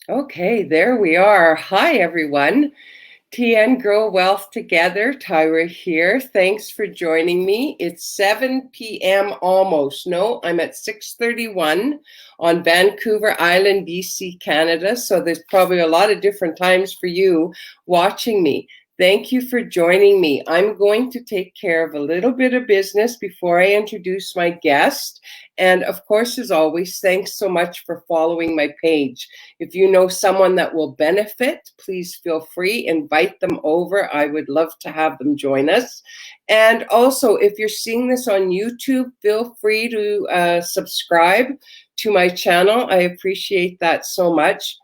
Okay, there we are. Hi, everyone. TN Grow Wealth Together. Tyra here. Thanks for joining me. It's 7 p.m. almost. No, I'm at 6:31 on Vancouver Island, BC, Canada. So there's probably a lot of different times for you watching me. Thank you for joining me. I'm going to take care of a little bit of business before I introduce my guest. And of course, as always, thanks so much for following my page. If you know someone that will benefit, please feel free, invite them over. I would love to have them join us. And also, if you're seeing this on YouTube, feel free to subscribe to my channel. I appreciate that so much.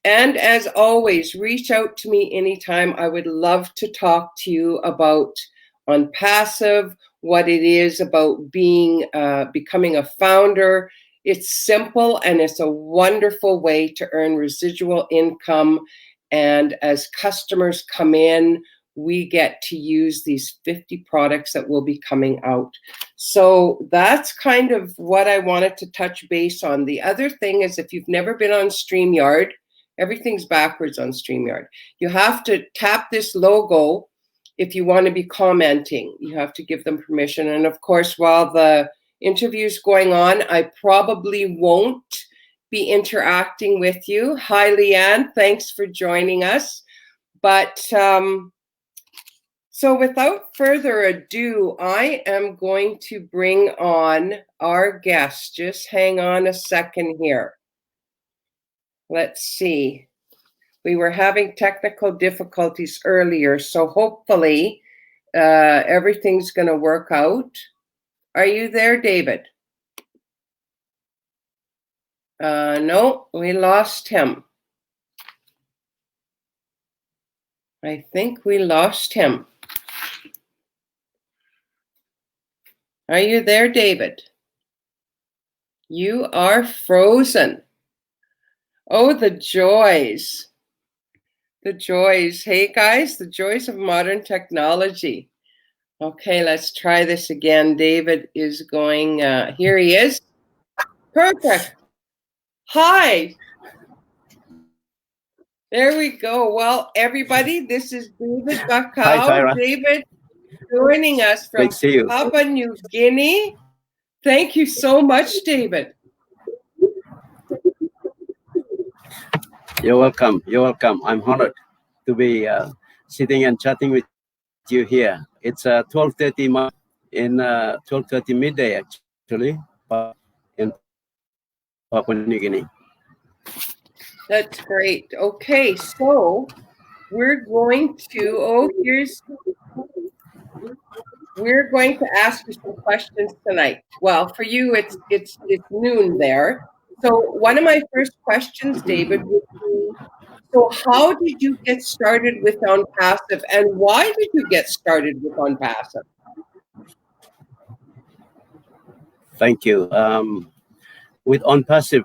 And as always, reach out to me anytime. I would love to talk to you about OnPassive, what it is about becoming a founder. It's simple and it's a wonderful way to earn residual income. And as customers come in, we get to use these 50 products that will be coming out. So that's kind of what I wanted to touch base on. The other thing is, if you've never been on StreamYard, everything's backwards on StreamYard. You have to tap this logo if you want to be commenting. You have to give them permission. And of course, while the interview's going on, I probably won't be interacting with you. Hi, Leanne. Thanks for joining us. But so without further ado, I am going to bring on our guest. Just hang on a second here. Let's see. We were having technical difficulties earlier, so hopefully everything's going to work out. Are you there, David? No, we lost him. I think we lost him. Are you there, David? You are frozen. Oh, the joys. The joys. Hey, guys, the joys of modern technology. Okay, let's try this again. David is going, here he is. Perfect. Hi. There we go. Well, everybody, this is David Bacau. Hi, Tyra. David joining us from Papua New Guinea. Thank you so much, David. You're welcome. You're welcome. I'm honored to be sitting and chatting with you here. It's 12:30 in 12:30 midday actually, in Papua New Guinea. That's great. Okay, so we're going to we're going to ask you some questions tonight. Well, for you, it's noon there. So one of my first questions, David, would be, so how did you get started with OnPassive, and why did you get started with OnPassive? Thank you. With OnPassive,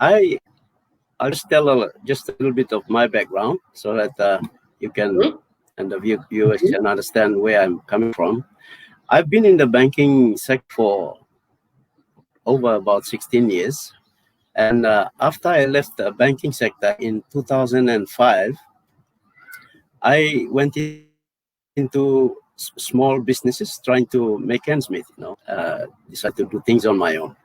I'll just tell just a little bit of my background so that you can and the viewers can understand where I'm coming from. I've been in the banking sector for over about 16 years. And after I left the banking sector in 2005, I went into small businesses trying to make ends meet, decided to do things on my own.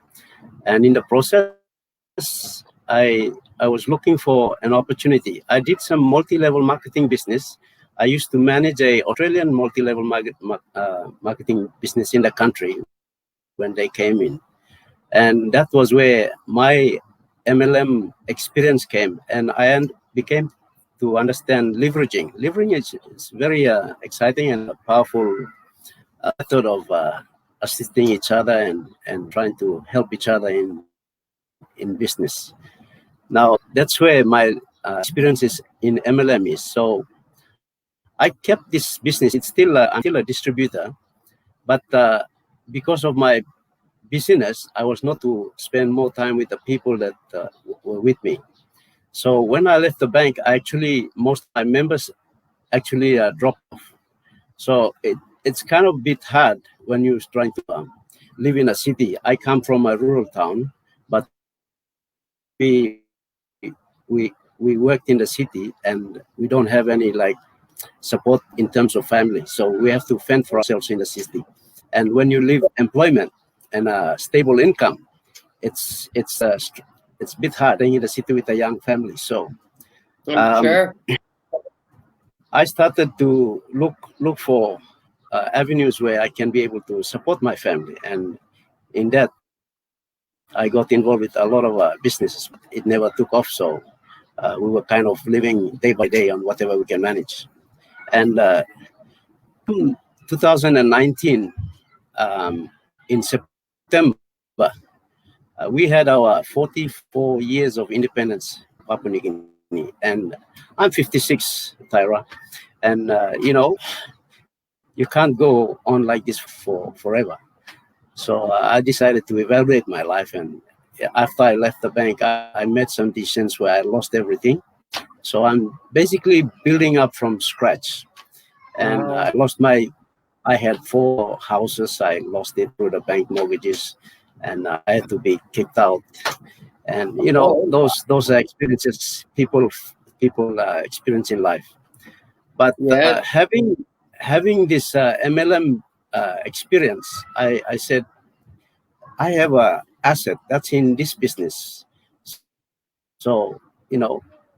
And in the process, I was looking for an opportunity. I did some multi-level marketing business. I used to manage a Australian multi-level marketing business in the country when they came in. And that was where my MLM experience came. And I became to understand leveraging. Leveraging is very exciting and a powerful method of assisting each other and trying to help each other in business. Now, that's where my experiences in MLM is. So I kept this business. It's still I'm still a distributor, but because of my busyness, I was not to spend more time with the people that were with me. So when I left the bank, most of my members actually dropped off. So it's kind of a bit hard when you're trying to live in a city. I come from a rural town, but we we worked in the city, and we don't have any like support in terms of family, so we have to fend for ourselves in the city. And when you leave employment and a stable income, it's a bit hard staying in the city with a young family. So I'm sure. I started to look for avenues where I can be able to support my family, and in that I got involved with a lot of businesses. It never took off, so we were kind of living day by day on whatever we can manage. And 2019, in September, we had our 44 years of independence, Papua New Guinea, and I'm 56, Tyra, and you can't go on like this for forever. So I decided to evaluate my life, and after I left the bank, I made some decisions where I lost everything. So I'm basically building up from scratch, and I had 4 houses. I lost it through the bank mortgages, and I had to be kicked out. And those are experiences people experience in life. But having this MLM experience, I said I have a asset that's in this business. So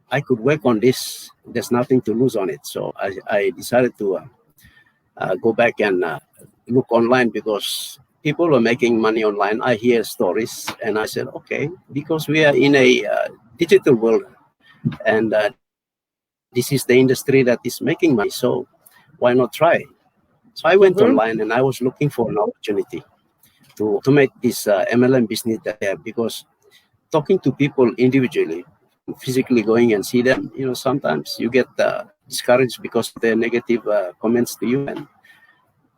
I could work on this. There's nothing to lose on it. So I decided to go back and look online, because people were making money online. I hear stories, and I said, okay, because we are in a digital world, and this is the industry that is making money, so why not try? So I went online, and I was looking for an opportunity to make this MLM business there, because talking to people individually, physically going and see them, sometimes you get discouraged because of their negative comments to you,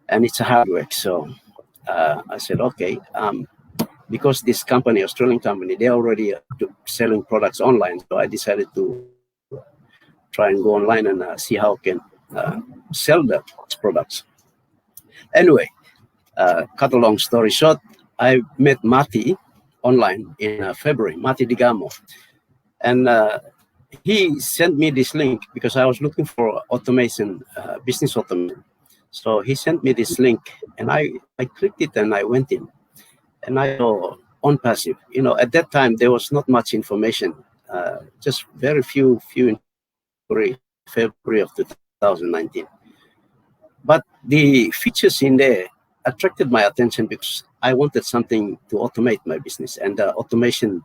and it's a hard work. So I said, okay, because this company, Australian company, they're already selling products online. So I decided to try and go online and see how I can sell the products. Anyway, cut a long story short, I met Mati online in February, Mati Digamo. And he sent me this link because I was looking for automation, business automation. So he sent me this link, and I clicked it, and I went in, and I saw OnPassive. At that time there was not much information, just very few in February of 2019. But the features in there attracted my attention because I wanted something to automate my business, and the automation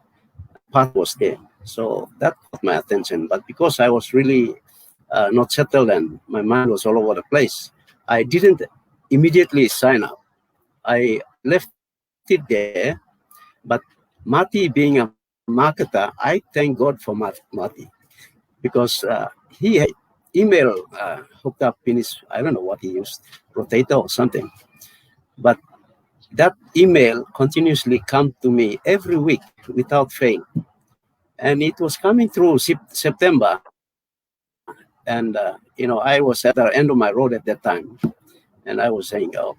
part was there. So that caught my attention. But because I was really not settled and my mind was all over the place, I didn't immediately sign up. I left it there. But Mati, being a marketer, I thank God for Mati, because he had email hooked up in his, I don't know what he used, Rotator or something. But that email continuously come to me every week without fail. And it was coming through September. And, I was at the end of my road at that time. And I was saying, oh,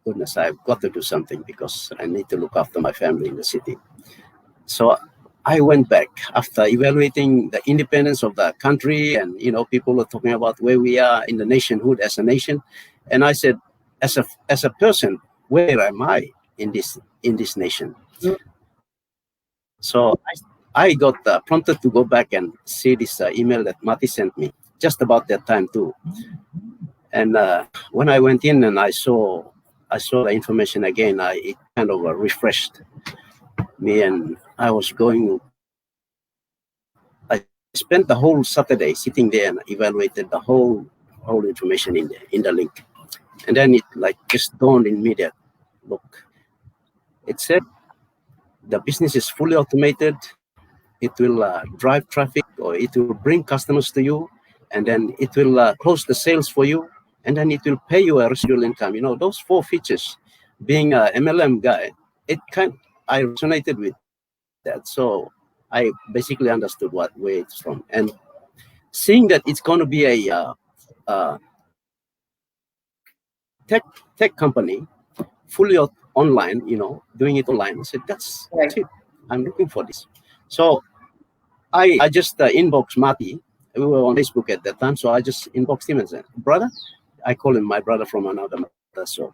goodness, I've got to do something because I need to look after my family in the city. So I went back after evaluating the independence of the country, and people were talking about where we are in the nationhood as a nation, and I said, as a person, where am I in this nation? So I got prompted to go back and see this email that Mati sent me just about that time too. And when I went in and I saw the information again, it kind of refreshed me, and I spent the whole Saturday sitting there and evaluated the whole information in the link. And then it just dawned in me that, look, it said the business is fully automated. It will drive traffic, or it will bring customers to you, and then it will close the sales for you, and then it will pay you a residual income. Those 4 features. Being a MLM guy, I resonated with that. So I basically understood where it's from, and seeing that it's going to be a tech company, fully online, doing it online. I said, that's it. I'm looking for this. So I just inboxed Mati. We were on Facebook at that time, so I just inboxed him and said, "Brother," I call him my brother from another mother. So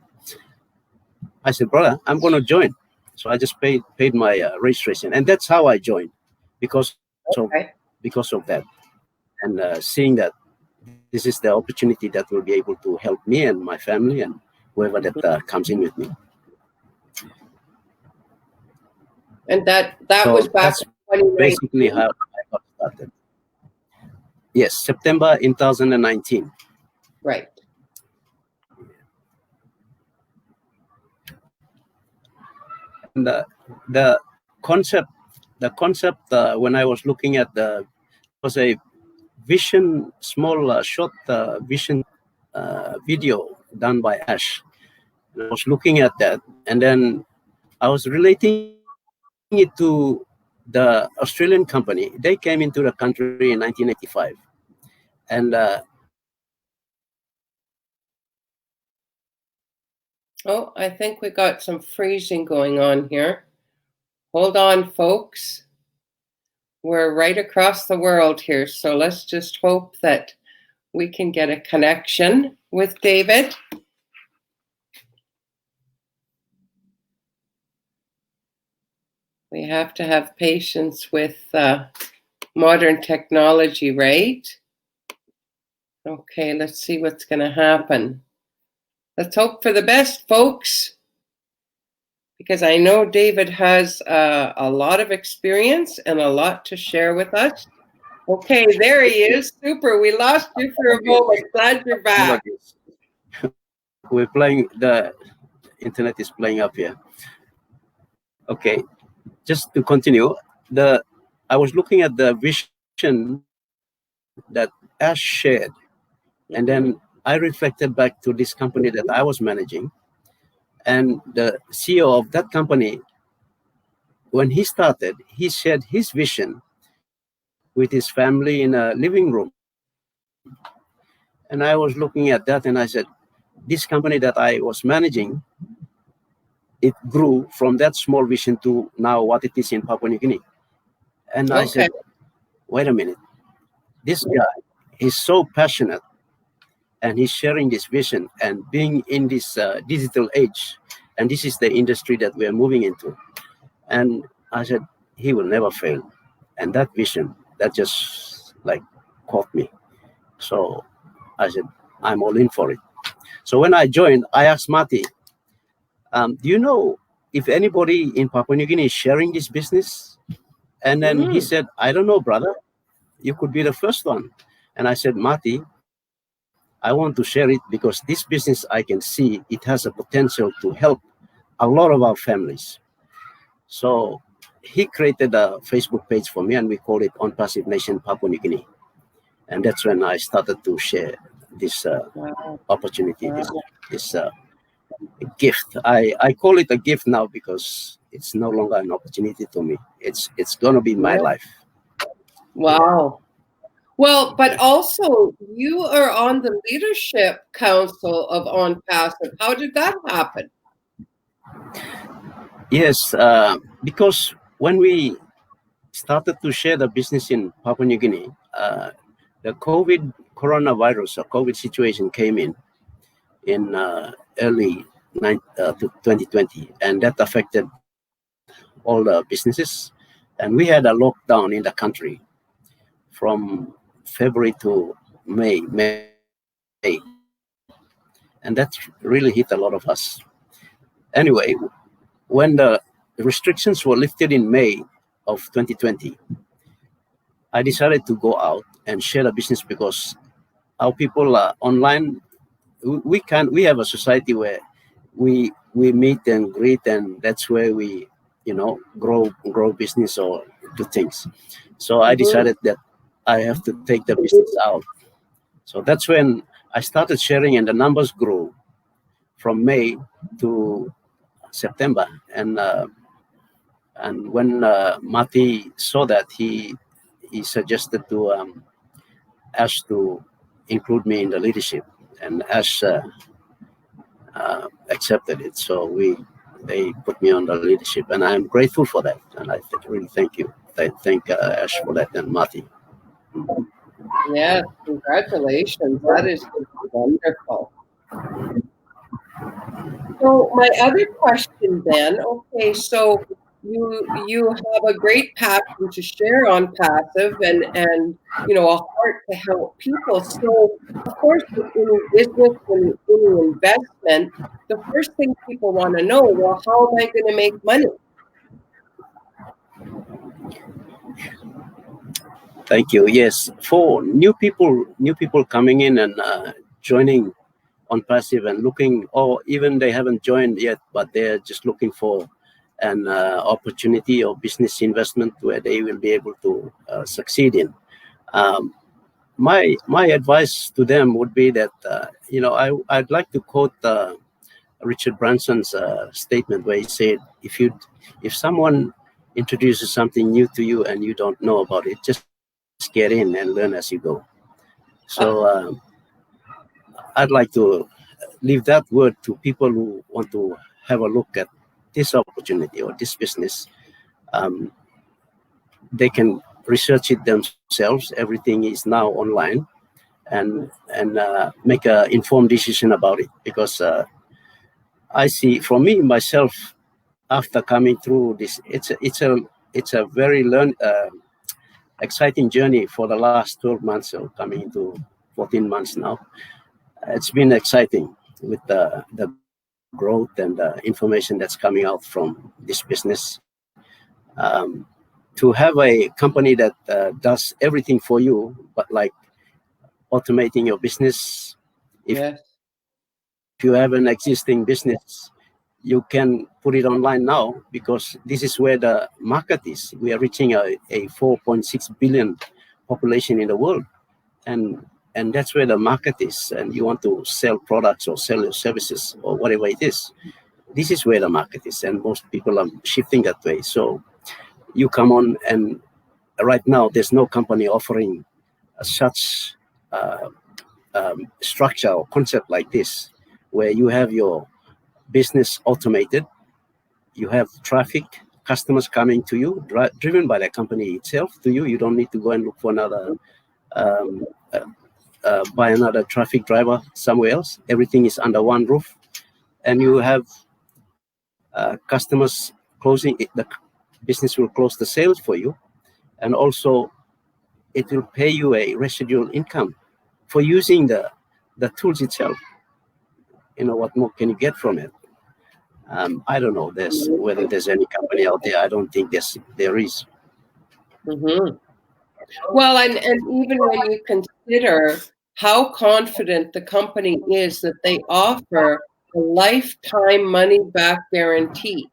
I said, "Brother, I'm going to join." So I just paid my registration, and that's how I joined, because of Okay. because of that, and seeing that this is the opportunity that will be able to help me and my family and whoever that comes in with me. And that So was back that's in 2019. basically how I got started. Yes, September in 2019. Right. And the concept, when I was looking at was a vision, small short vision video done by Ash. And I was looking at that, and then I was relating it to the Australian company. They came into the country in 1985, and Oh, I think we got some freezing going on here. Hold on, folks. We're right across the world here, so let's just hope that we can get a connection with David. We have to have patience with modern technology, right? Okay, let's see what's going to happen. Let's hope for the best, folks, because I know David has a lot of experience and a lot to share with us. Okay, there he is. Super. We lost you for a moment. Glad you're back. We're playing, the internet is playing up here. Okay, just to continue, I was looking at the vision that Ash shared, and then I reflected back to this company that I was managing, and the CEO of that company, when he started, he shared his vision with his family in a living room. And I was looking at that and I said, this company that I was managing, it grew from that small vision to now what it is in Papua New Guinea. And I said, wait a minute, this guy is so passionate and he's sharing this vision, and being in this digital age, and this is the industry that we are moving into. And I said, he will never fail. And that vision, that just like caught me. So I said, I'm all in for it. So when I joined, I asked Mati, do you know if anybody in Papua New Guinea is sharing this business? And then he said, I don't know, brother. You could be the first one. And I said, Mati, I want to share it because this business, I can see it has a potential to help a lot of our families. So he created a Facebook page for me, and we call it OnPassive Nation Papua New Guinea. And that's when I started to share this opportunity, this gift. I call it a gift now because it's no longer an opportunity to me. It's going to be my life. Wow. Well, but also you are on the leadership council of OnPassive. How did that happen? Yes, because when we started to share the business in Papua New Guinea, the coronavirus or COVID situation came in early 2020, and that affected all the businesses. And we had a lockdown in the country from February to May, and that really hit a lot of us. Anyway, when the restrictions were lifted in May of 2020, I decided to go out and share the business because our people are online. We have a society where we meet and greet, and that's where we grow business or do things. So I decided that I have to take the business out. So that's when I started sharing, and the numbers grew from May to September. And when Mati saw that, he suggested to Ash to include me in the leadership, and Ash accepted it. So they put me on the leadership, and I'm grateful for that. And I really thank you thank Ash for that and Marty. Yes, congratulations. That is wonderful. So my other question then, okay, so you have a great passion to share on passive and a heart to help people. So of course with any business and any investment, the first thing people want to know, well, how am I going to make money? Thank you. Yes, for new people coming in and joining OnPassive and looking, or even they haven't joined yet, but they're just looking for an opportunity or business investment where they will be able to succeed in. My advice to them would be that I'd like to quote Richard Branson's statement where he said, if someone introduces something new to you and you don't know about it, just get in and learn as you go. So I'd like to leave that word to people who want to have a look at this opportunity or this business. They can research it themselves. Everything is now online, and make an informed decision about it. Because I see, for me myself, after coming through this, it's a very exciting journey for the last 12 months, or coming into 14 months now. It's been exciting with the growth and the information that's coming out from this business. To have a company that does everything for you, but like automating your business. If you have an existing business, you can put it online now, because this is where the market is. We are reaching a 4.6 billion population in the world, and that's where the market is. And you want to sell products or sell your services or whatever it is, this is where the market is, and most people are shifting that way. So you come on, and right now there's no company offering such structure or concept like this, where you have your business automated, you have traffic, customers coming to you, driven by the company itself to you. You don't need to go and look for another buy another traffic driver somewhere else. Everything is under one roof, and you have customers closing it. The business will close the sales for you, and also it will pay you a residual income for using the tools itself. What more can you get from it? I don't know whether there's any company out there. I don't think there is. Mm-hmm. Well, and even when you consider how confident the company is that they offer a lifetime money back guarantee,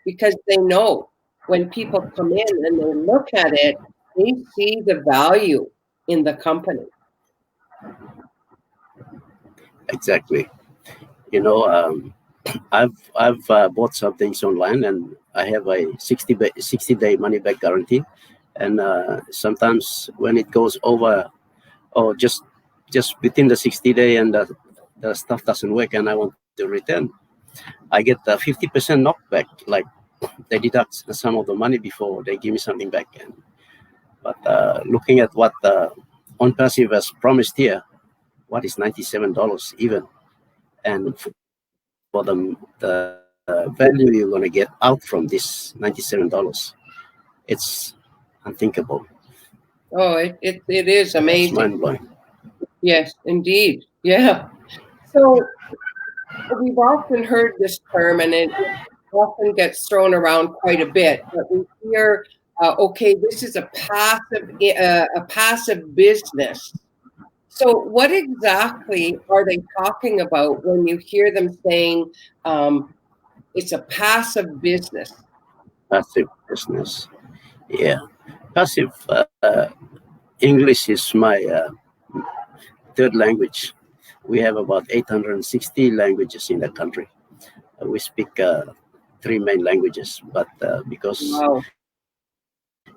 because they know when people come in and they look at it, they see the value in the company. Exactly. I've bought some things online, and I have a 60-day money back guarantee. And sometimes when it goes over, or just within the 60-day, and the stuff doesn't work and I want to return, I get the 50% knockback. Like, they deduct some of the money before they give me something back. But looking at what OnPassive has promised here, what is $97 even? And for the value you're going to get out from this $97, it's unthinkable. Oh, it is amazing. It's mind-blowing. Yes, indeed. Yeah. So we've often heard this term, and it often gets thrown around quite a bit, but we hear, okay, this is a passive business. So what exactly are they talking about when you hear them saying it's a passive business? Passive business. Yeah. Passive English is my third language. We have about 860 languages in the country. We speak 3 main languages, but because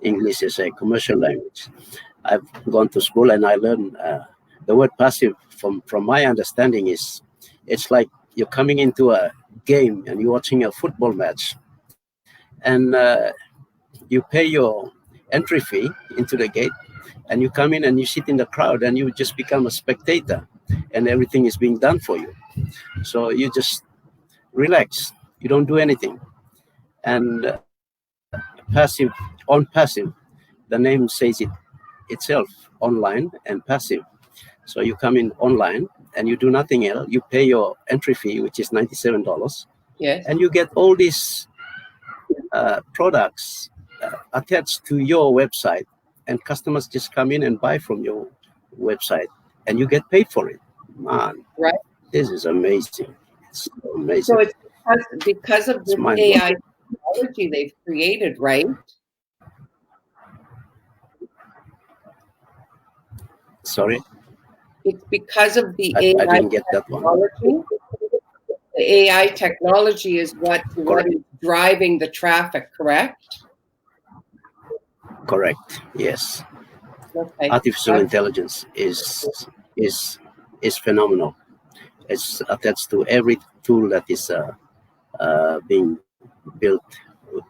English is a commercial language, I've gone to school and I learned the word passive. From my understanding, it's like you're coming into a game and you're watching a football match, and you pay your entry fee into the gate, and you come in and you sit in the crowd and you just become a spectator, and everything is being done for you. So you just relax. You don't do anything. And passive, OnPassive, the name says it itself, online and passive. So you come in online and you do nothing else. You pay your entry fee, which is $97. Yes. And you get all these products attached to your website, and customers just come in and buy from your website, and you get paid for it. Man, right. This is amazing. It's so amazing. So it's because of this AI technology they've created, right? Sorry? It's because of the I AI didn't get that technology. one. The AI technology is what is driving the traffic, correct? Correct. Yes. Okay. Artificial intelligence is phenomenal. It's attached to every tool that is being built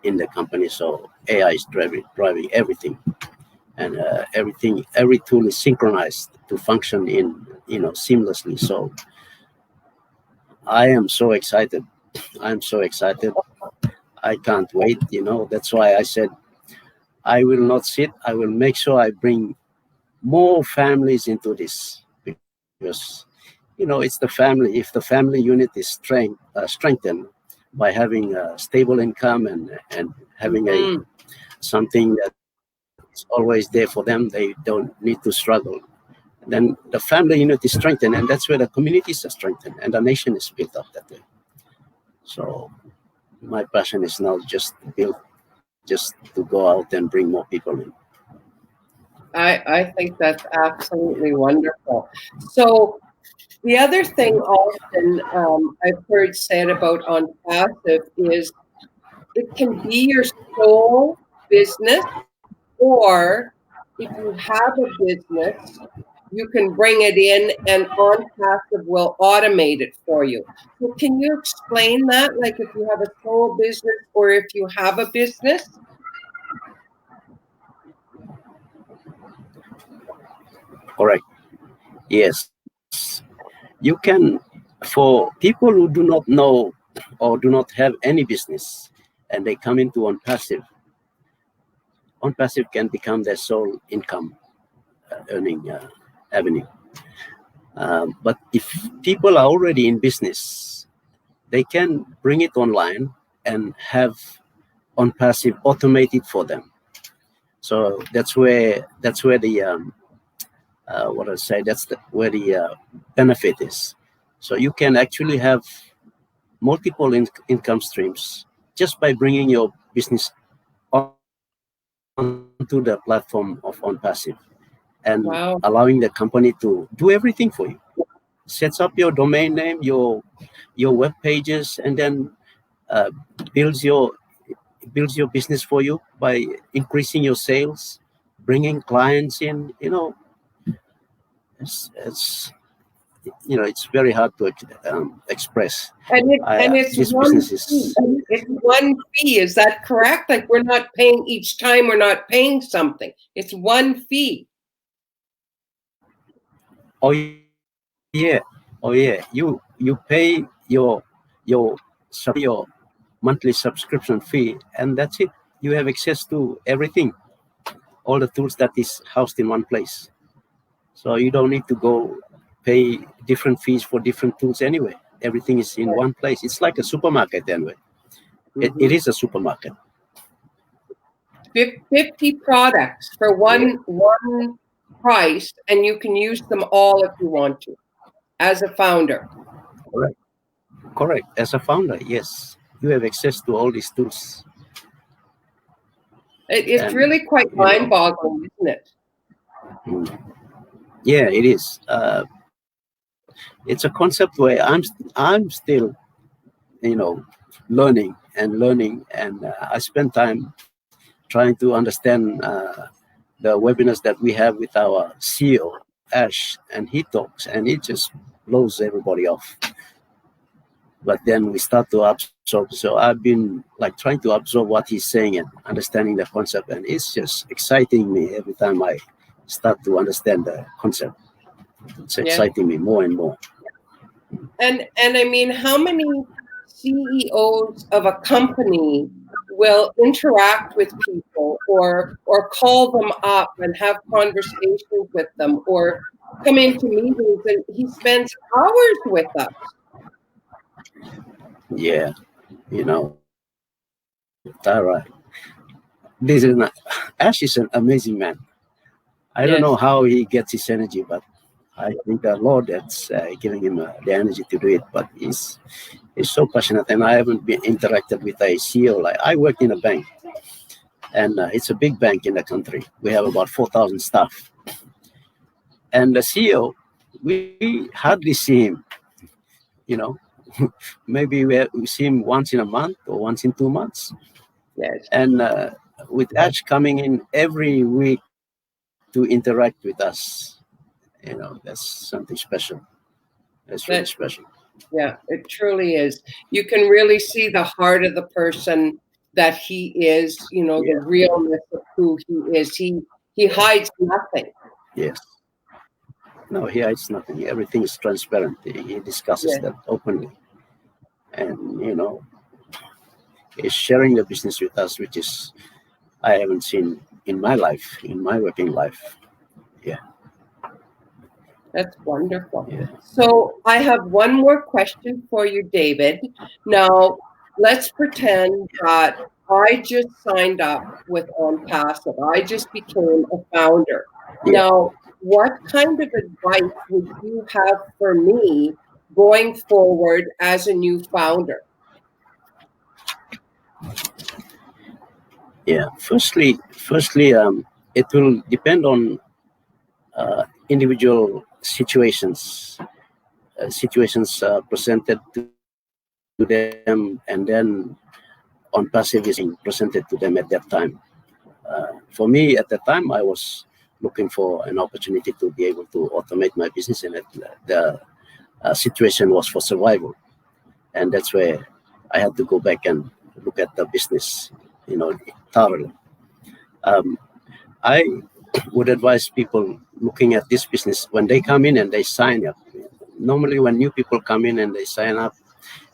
in the company. So AI is driving everything, and every tool is synchronized to function in seamlessly. So I am so excited. I'm so excited. I can't wait. That's why I said I will not sit. I will make sure I bring more families into this, because it's the family. If the family unit is strengthened by having a stable income and having something that's always there for them, they don't need to struggle. Then the family unit is strengthened, and that's where the communities are strengthened, and the nation is built up that way. So my passion is now just to go out and bring more people in. I think that's absolutely wonderful. So the other thing often I've heard said about OnPassive is it can be your sole business, or if you have a business, you can bring it in and OnPassive will automate it for you. So can you explain that? Like if you have a sole business or if you have a business? Correct. Yes. You can, for people who do not know or do not have any business and they come into OnPassive can become their sole income earning avenue. But if people are already in business, they can bring it online and have OnPassive automated for them. So that's where the where the benefit is. So you can actually have multiple income streams just by bringing your business onto the platform of OnPassive and allowing the company to do everything for you. Sets up your domain name, your web pages, and then builds your business for you by increasing your sales, bringing clients in. It's very hard to express. And it's one fee. Is that correct? Like we're not paying each time. We're not paying something. It's one fee. Oh yeah. You pay your monthly subscription fee, and that's it. You have access to everything, all the tools that is housed in one place. So you don't need to go pay different fees for different tools anyway. Everything is in one place. It's like a supermarket anyway. It is a supermarket. 50 products for one price, and you can use them all if you want to, as a founder. Correct. As a founder, yes, you have access to all these tools. It's really quite mind-boggling, isn't it? Yeah, it is. It's a concept where I'm still, learning, and I spend time trying to understand the webinars that we have with our CEO Ash, and he talks, and it just blows everybody off. but then we start to absorb. So I've been like trying to absorb what he's saying and understanding the concept, and it's just exciting me every time I start to understand the concept. It's exciting me more and more. And I mean, how many CEOs of a company will interact with people or call them up and have conversations with them or come into meetings, and he spends hours with us. Yeah, Tara, this is not, Ash is an amazing man. I don't know how he gets his energy, but I think the Lord that's giving him the energy to do it. But he's so passionate, and I haven't been interacted with a CEO. Like I work in a bank, and it's a big bank in the country. We have about 4,000 staff, and the CEO, we hardly see him. Maybe we see him once in a month or once in 2 months. Yes. And with Ash coming in every week to interact with us, that's something special. That's really special. Yeah, it truly is. You can really see the heart of the person that he is, the realness of who he is. He hides nothing. Yes. No, he hides nothing. Everything is transparent. He discusses that openly. And, he's sharing the business with us, which is I haven't seen in my life, in my working life. Yeah. That's wonderful. Yeah. So I have one more question for you, David. Now, let's pretend that I just signed up with OnPassive. I just became a founder. Yeah. Now, what kind of advice would you have for me going forward as a new founder? Yeah. Firstly, it will depend on individual situations presented to them, and then OnPassive is presented to them at that time. For me, at that time, I was looking for an opportunity to be able to automate my business, and the situation was for survival, and that's where I had to go back and look at the business, thoroughly. I would advise people looking at this business when they come in and they sign up. Normally, when new people come in and they sign up,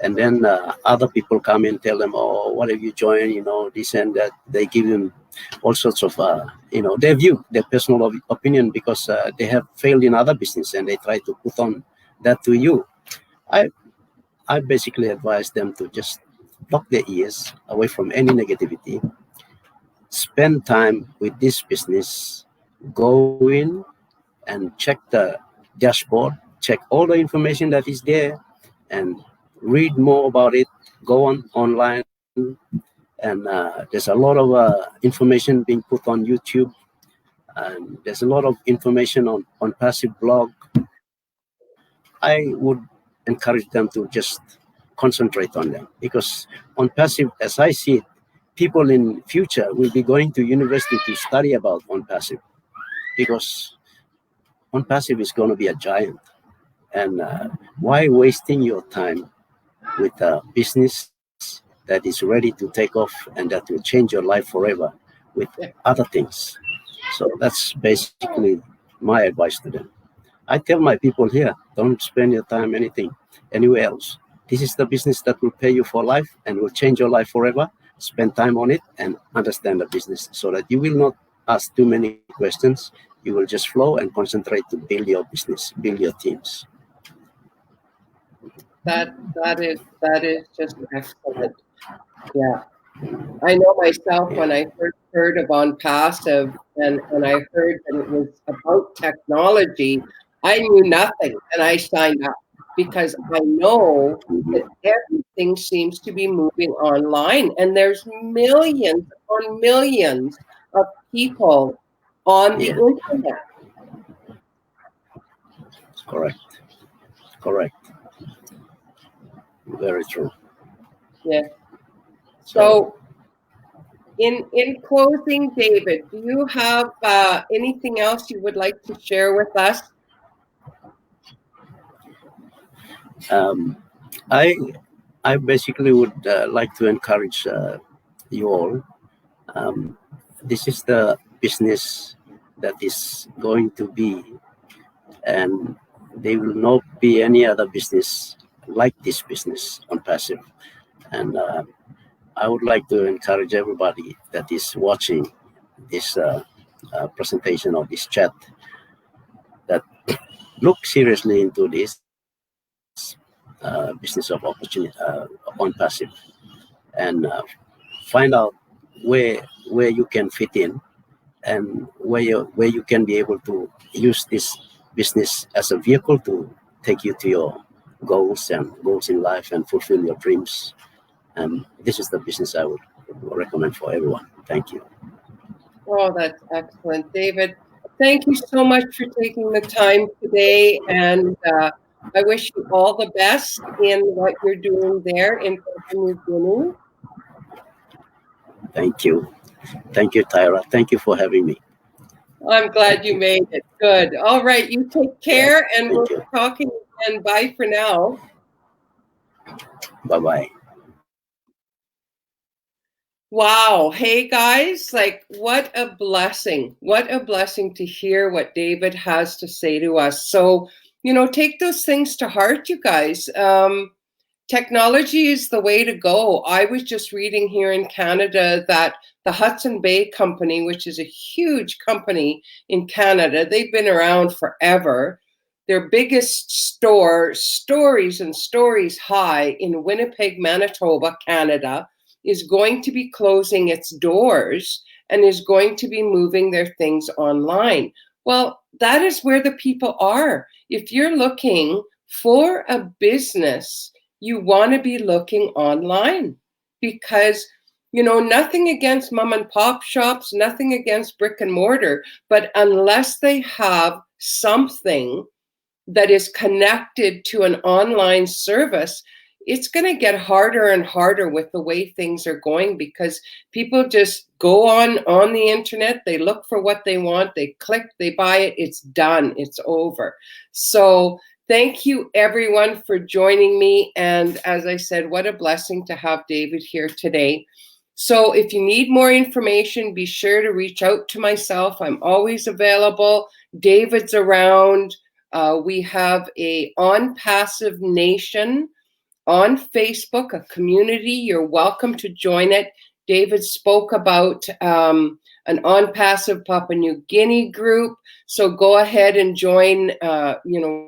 and then other people come in, tell them, "Oh, what have you joined?" This and that. They give them all sorts of, their view, their personal opinion, because they have failed in other business, and they try to put on that to you. I basically advise them to just block their ears away from any negativity. Spend time with this business. Go in and check the dashboard, check all the information that is there, and read more about it. Go online, and there's a lot of information being put on YouTube, and there's a lot of information on OnPassive blog. I would encourage them to just concentrate on them, because OnPassive, as I see it, people in future will be going to university to study about OnPassive, because OnPassive is going to be a giant. And why wasting your time with a business that is ready to take off and that will change your life forever with other things? So that's basically my advice to them. I tell my people here, don't spend your time anywhere else. This is the business that will pay you for life and will change your life forever. Spend time on it and understand the business, so that you will not ask too many questions. You will just flow and concentrate to build your business, build your teams. That is just excellent. Yeah. I know myself, when I first heard of OnPassive and I heard that it was about technology, I knew nothing, and I signed up because I know that everything seems to be moving online, and there's millions on millions of people on the internet. Correct. Very true. Yeah. So in closing, David, do you have anything else you would like to share with us? I basically would like to encourage you all. This is the business that is going to be, and there will not be any other business like this business OnPassive. And I would like to encourage everybody that is watching this presentation or this chat that look seriously into this business of opportunity OnPassive, and find out where you can fit in, and where you can be able to use this business as a vehicle to take you to your goals in life and fulfill your dreams. And this is the business I would recommend for everyone. Thank you. Oh, that's excellent, David. Thank you so much for taking the time today, and I wish you all the best in what you're doing there in Papua New Guinea. Thank you, Tyra. Thank you for having me. I'm glad you made it. Good. All right, you take care, and we'll be talking again. Bye for now. Bye-bye. Wow. Hey, guys, like, what a blessing. What a blessing to hear what David has to say to us. So, take those things to heart, you guys. Technology is the way to go. I was just reading here in Canada that the Hudson Bay Company, which is a huge company in Canada, they've been around forever. Their biggest store, Stories and Stories High in Winnipeg, Manitoba, Canada, is going to be closing its doors and is going to be moving their things online. Well, that is where the people are. If you're looking for a business, you want to be looking online, because, nothing against mom and pop shops, nothing against brick and mortar, but unless they have something that is connected to an online service, it's going to get harder and harder with the way things are going, because people just go on the internet, they look for what they want, they click, they buy it, it's done, it's over. So thank you everyone for joining me. And as I said, what a blessing to have David here today. So if you need more information, be sure to reach out to myself. I'm always available. David's around. We have a OnPassive Nation on Facebook, a community. You're welcome to join it. David spoke about an OnPassive Papua New Guinea group. So go ahead and join,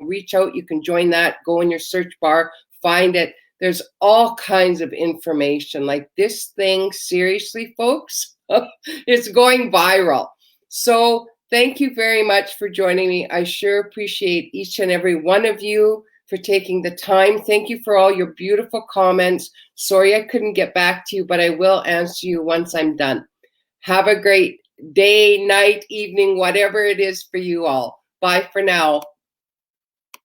reach out. You can join that. Go in your search bar, find it. There's all kinds of information. Like, this thing, seriously, folks, it's going viral. So thank you very much for joining me. I sure appreciate each and every one of you for taking the time. Thank you for all your beautiful comments. Sorry I couldn't get back to you, but I will answer you once I'm done. Have a great day, night, evening, whatever it is for you all. Bye for now.